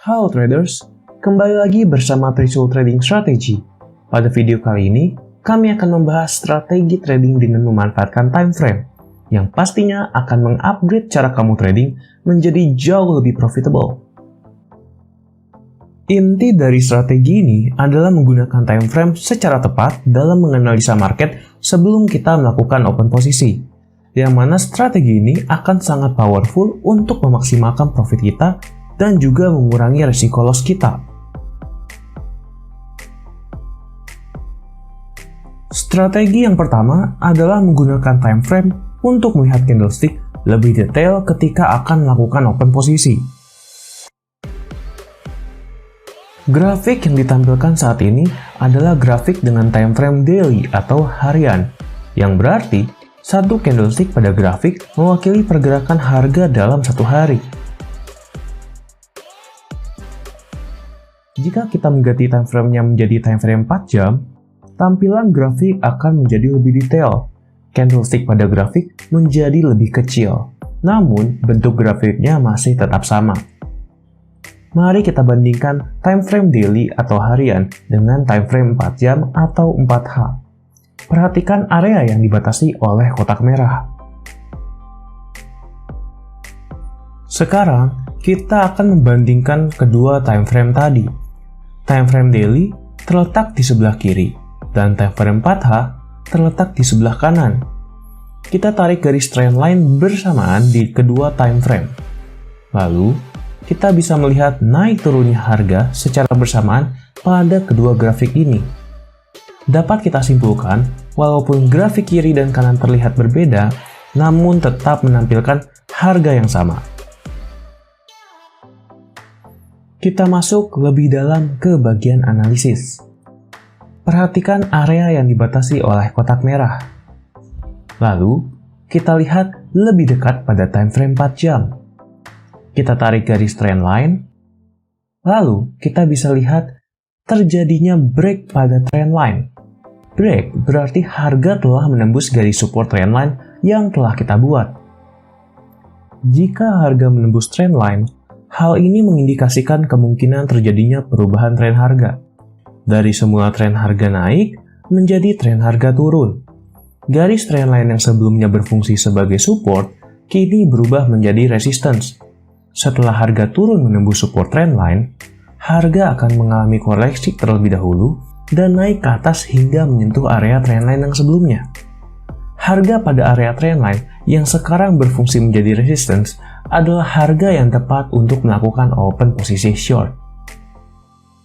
Halo traders, kembali lagi bersama Trisul Trading Strategy. Pada video kali ini, kami akan membahas strategi trading dengan memanfaatkan time frame, yang pastinya akan mengupgrade cara kamu trading menjadi jauh lebih profitable. Inti dari strategi ini adalah menggunakan time frame secara tepat dalam menganalisa market sebelum kita melakukan open posisi, yang mana strategi ini akan sangat powerful untuk memaksimalkan profit kita dan juga mengurangi resiko loss kita. Strategi yang pertama adalah menggunakan time frame untuk melihat candlestick lebih detail ketika akan melakukan open posisi. Grafik yang ditampilkan saat ini adalah grafik dengan time frame daily atau harian, yang berarti satu candlestick pada grafik mewakili pergerakan harga dalam satu hari. Jika kita mengganti time frame-nya menjadi time frame 4 jam, tampilan grafik akan menjadi lebih detail. Candlestick pada grafik menjadi lebih kecil, namun bentuk grafiknya masih tetap sama. Mari kita bandingkan time frame daily atau harian dengan time frame 4 jam atau 4H. Perhatikan area yang dibatasi oleh kotak merah. Sekarang, kita akan membandingkan kedua time frame tadi. Time frame daily terletak di sebelah kiri, dan time frame 4H terletak di sebelah kanan. Kita tarik garis trend line bersamaan di kedua time frame. Lalu, kita bisa melihat naik turunnya harga secara bersamaan pada kedua grafik ini. Dapat kita simpulkan, walaupun grafik kiri dan kanan terlihat berbeda, namun tetap menampilkan harga yang sama. Kita masuk lebih dalam ke bagian analisis. Perhatikan area yang dibatasi oleh kotak merah. Lalu, kita lihat lebih dekat pada time frame 4 jam. Kita tarik garis trend line. Lalu, kita bisa lihat terjadinya break pada trend line. Break berarti harga telah menembus garis support trend line yang telah kita buat. Jika harga menembus trend line, hal ini mengindikasikan kemungkinan terjadinya perubahan tren harga. Dari semula tren harga naik, menjadi tren harga turun. Garis trend line yang sebelumnya berfungsi sebagai support, kini berubah menjadi resistance. Setelah harga turun menembus support trend line, harga akan mengalami koreksi terlebih dahulu dan naik ke atas hingga menyentuh area trend line yang sebelumnya. Harga pada area trend line yang sekarang berfungsi menjadi resistance adalah harga yang tepat untuk melakukan open posisi short.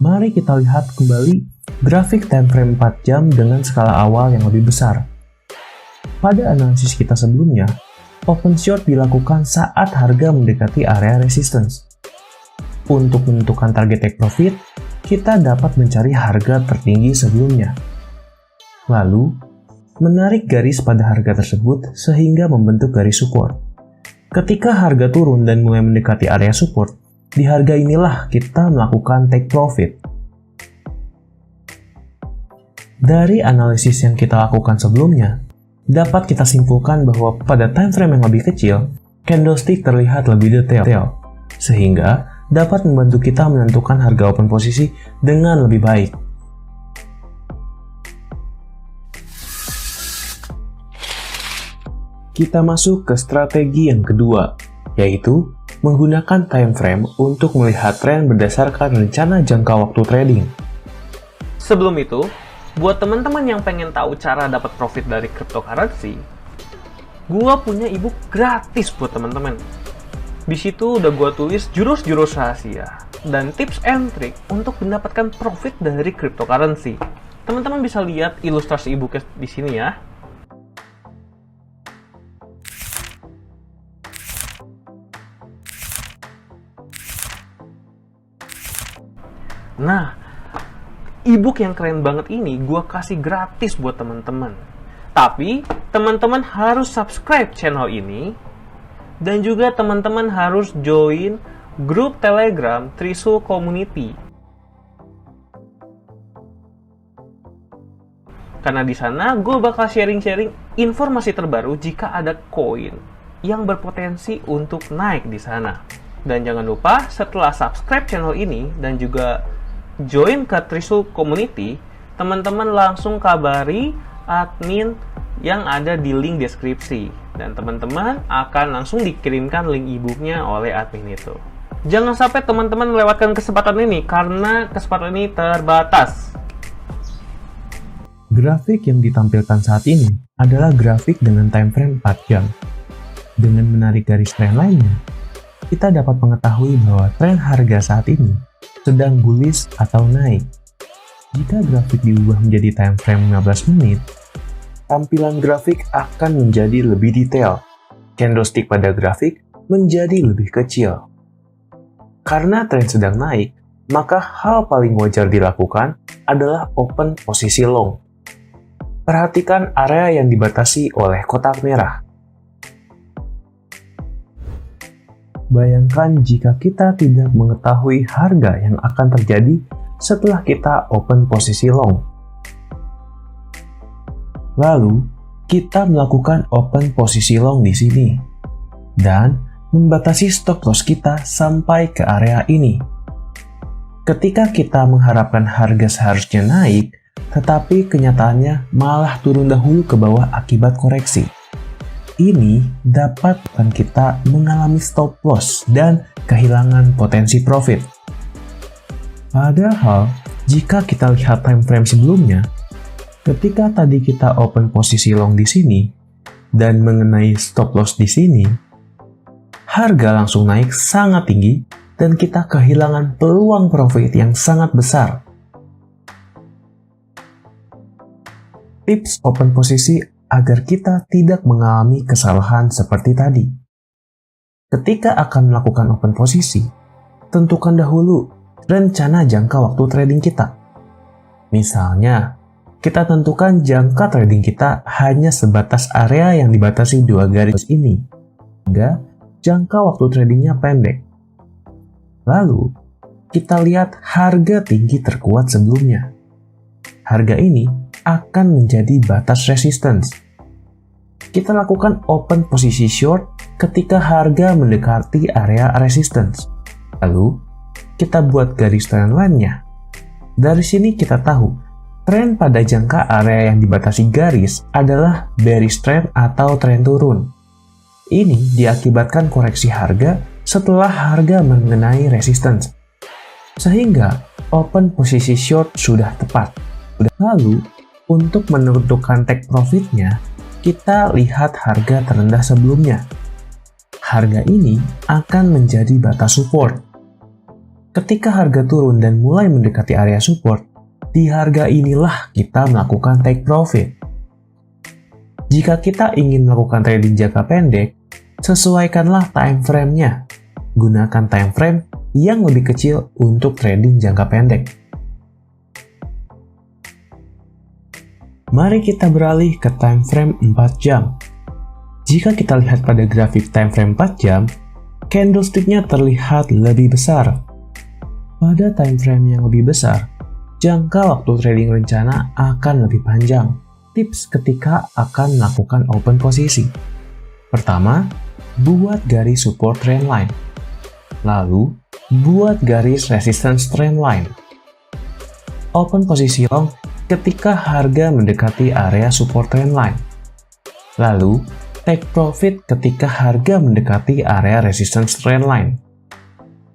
Mari kita lihat kembali grafik time frame 4 jam dengan skala awal yang lebih besar. Pada analisis kita sebelumnya, open short dilakukan saat harga mendekati area resistance. Untuk menentukan target take profit, kita dapat mencari harga tertinggi sebelumnya. Lalu, menarik garis pada harga tersebut sehingga membentuk garis support. Ketika harga turun dan mulai mendekati area support, di harga inilah kita melakukan take profit. Dari analisis yang kita lakukan sebelumnya, dapat kita simpulkan bahwa pada time frame yang lebih kecil, candlestick terlihat lebih detail, sehingga dapat membantu kita menentukan harga open posisi dengan lebih baik. Kita masuk ke strategi yang kedua, yaitu menggunakan time frame untuk melihat tren berdasarkan rencana jangka waktu trading. Sebelum itu, buat teman-teman yang pengen tahu cara dapat profit dari cryptocurrency, gua punya ebook gratis buat teman-teman. Di situ udah gua tulis jurus-jurus rahasia dan tips and trick untuk mendapatkan profit dari cryptocurrency. Teman-teman bisa lihat ilustrasi ebooknya di sini ya. Nah, ebook yang keren banget ini gue kasih gratis buat teman-teman. Tapi, teman-teman harus subscribe channel ini. Dan juga teman-teman harus join grup Telegram Trisul Community. Karena di sana gue bakal sharing-sharing informasi terbaru jika ada koin yang berpotensi untuk naik di sana. Dan jangan lupa setelah subscribe channel ini dan juga join ke Trisul Community, teman-teman langsung kabari admin yang ada di link deskripsi. Dan teman-teman akan langsung dikirimkan link e-booknya oleh admin itu. Jangan sampai teman-teman melewatkan kesempatan ini, karena kesempatan ini terbatas. Grafik yang ditampilkan saat ini adalah grafik dengan time frame 4 jam. Dengan menarik garis tren lainnya, kita dapat mengetahui bahwa tren harga saat ini sedang bullish atau naik. Jika grafik diubah menjadi time frame 15 menit, tampilan grafik akan menjadi lebih detail. Candlestick pada grafik menjadi lebih kecil. Karena tren sedang naik, maka hal paling wajar dilakukan adalah open posisi long. Perhatikan area yang dibatasi oleh kotak merah. Bayangkan jika kita tidak mengetahui harga yang akan terjadi setelah kita open posisi long. Lalu, kita melakukan open posisi long di sini dan membatasi stop loss kita sampai ke area ini. Ketika kita mengharapkan harga seharusnya naik, tetapi kenyataannya malah turun dahulu ke bawah akibat koreksi. Ini dapat membuat kita mengalami stop loss dan kehilangan potensi profit. Padahal, jika kita lihat time frame sebelumnya, ketika tadi kita open posisi long di sini dan mengenai stop loss di sini, harga langsung naik sangat tinggi dan kita kehilangan peluang profit yang sangat besar. Tips open posisi agar kita tidak mengalami kesalahan seperti tadi. Ketika akan melakukan open posisi, tentukan dahulu rencana jangka waktu trading kita. Misalnya, kita tentukan jangka trading kita hanya sebatas area yang dibatasi dua garis ini, hingga jangka waktu tradingnya pendek. Lalu, kita lihat harga tinggi terkuat sebelumnya. Harga ini akan menjadi batas resistance. Kita lakukan open posisi short ketika harga mendekati area resistance. Lalu, kita buat garis trend line-nya. Dari sini kita tahu, tren pada jangka area yang dibatasi garis adalah bearish trend atau tren turun. Ini diakibatkan koreksi harga setelah harga mengenai resistance. Sehingga open posisi short sudah tepat. Lalu, untuk menentukan take profitnya, kita lihat harga terendah sebelumnya. Harga ini akan menjadi batas support. Ketika harga turun dan mulai mendekati area support, di harga inilah kita melakukan take profit. Jika kita ingin melakukan trading jangka pendek, sesuaikanlah time frame-nya. Gunakan time frame yang lebih kecil untuk trading jangka pendek. Mari kita beralih ke time frame 4 jam. Jika kita lihat pada grafik time frame 4 jam, candlestick-nya terlihat lebih besar. Pada time frame yang lebih besar, jangka waktu trading rencana akan lebih panjang. Tips ketika akan melakukan open posisi. Pertama, buat garis support trend line. Lalu, buat garis resistance trend line. Open posisi long ketika harga mendekati area support trend line. Lalu, take profit ketika harga mendekati area resistance trend line.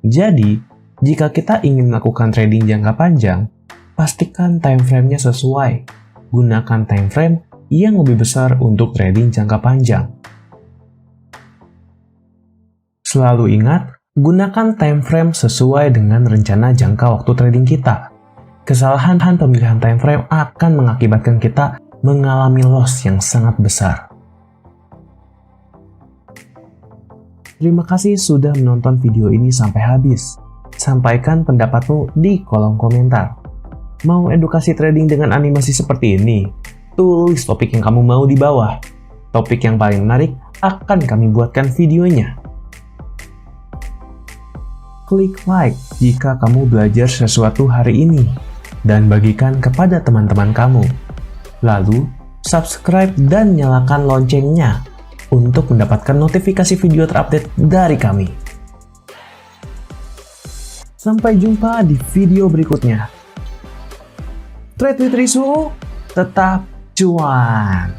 Jadi, jika kita ingin melakukan trading jangka panjang, pastikan time frame-nya sesuai. Gunakan time frame yang lebih besar untuk trading jangka panjang. Selalu ingat, gunakan time frame sesuai dengan rencana jangka waktu trading kita. Kesalahan pemilihan time frame akan mengakibatkan kita mengalami loss yang sangat besar. Terima kasih sudah menonton video ini sampai habis. Sampaikan pendapatmu di kolom komentar. Mau edukasi trading dengan animasi seperti ini? Tulis topik yang kamu mau di bawah. Topik yang paling menarik akan kami buatkan videonya. Klik like jika kamu belajar sesuatu hari ini dan bagikan kepada teman-teman kamu. Lalu, subscribe dan nyalakan loncengnya untuk mendapatkan notifikasi video terupdate dari kami. Sampai jumpa di video berikutnya. Trade with Risu, tetap cuan.